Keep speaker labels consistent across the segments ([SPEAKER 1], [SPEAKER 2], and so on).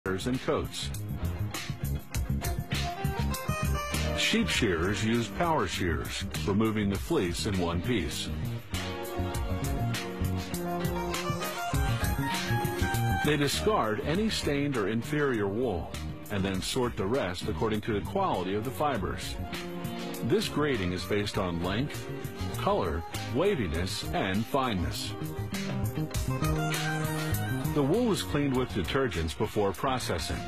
[SPEAKER 1] and coats. Sheep shearers use power shears, removing the fleece in one piece. They discard any stained or inferior wool and then sort the rest according to the quality of the fibers. This grading is based on length, color, waviness, and fineness. The wool is cleaned with detergents before processing.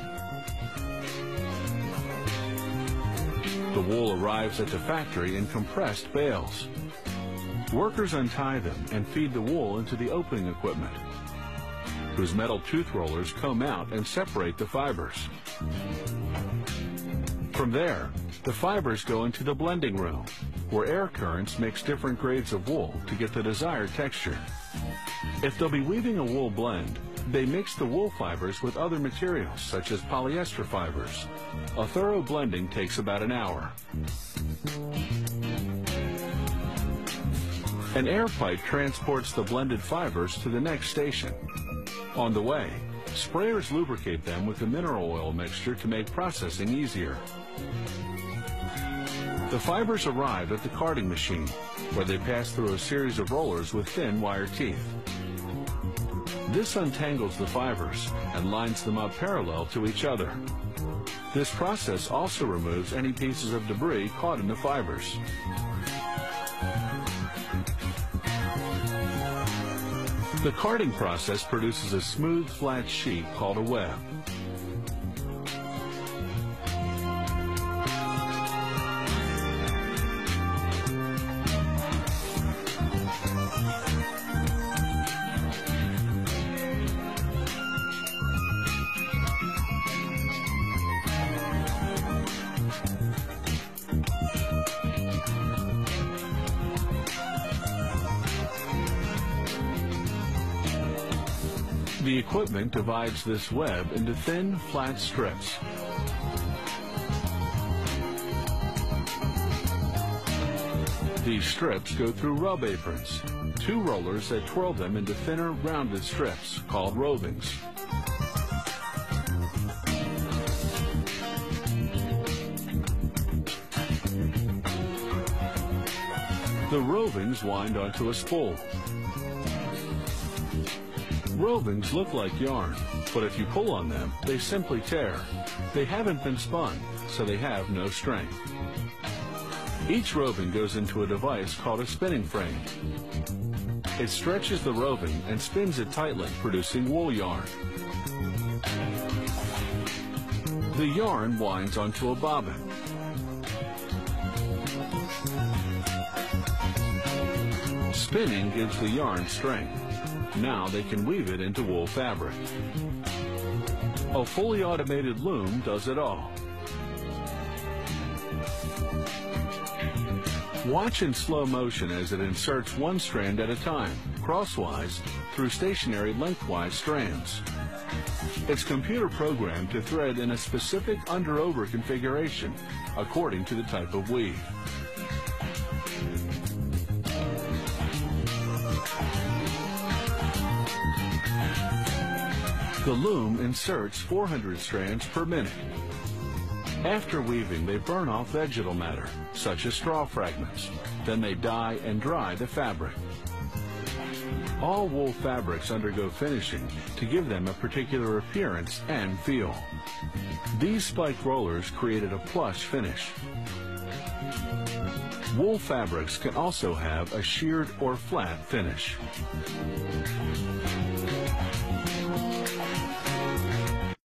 [SPEAKER 1] The wool arrives at the factory in compressed bales. Workers untie them and feed the wool into the opening equipment, whose metal tooth rollers comb out and separate the fibers. From there, the fibers go into the blending room, where air currents mix different grades of wool to get the desired texture. If they'll be weaving a wool blend, they mix the wool fibers with other materials, such as polyester fibers. A thorough blending takes about an hour. An air pipe transports the blended fibers to the next station. On the way, sprayers lubricate them with a mineral oil mixture to make processing easier. The fibers arrive at the carding machine, where they pass through a series of rollers with thin wire teeth. This untangles the fibers and lines them up parallel to each other. This process also removes any pieces of debris caught in the fibers. The carding process produces a smooth, flat sheet called a web. The equipment divides this web into thin, flat strips. These strips go through rub aprons, two rollers that twirl them into thinner, rounded strips called rovings. The rovings wind onto a spool. Rovings look like yarn, but if you pull on them, they simply tear. They haven't been spun, so they have no strength. Each roving goes into a device called a spinning frame. It stretches the roving and spins it tightly, producing wool yarn. The yarn winds onto a bobbin. Spinning gives the yarn strength. Now they can weave it into wool fabric. A fully automated loom does it all. Watch in slow motion as it inserts one strand at a time, crosswise, through stationary lengthwise strands. It's computer programmed to thread in a specific under-over configuration according to the type of weave. The loom inserts 400 strands per minute. After weaving, they burn off vegetal matter, such as straw fragments. Then they dye and dry the fabric. All wool fabrics undergo finishing to give them a particular appearance and feel. These spiked rollers created a plush finish. Wool fabrics can also have a sheared or flat finish.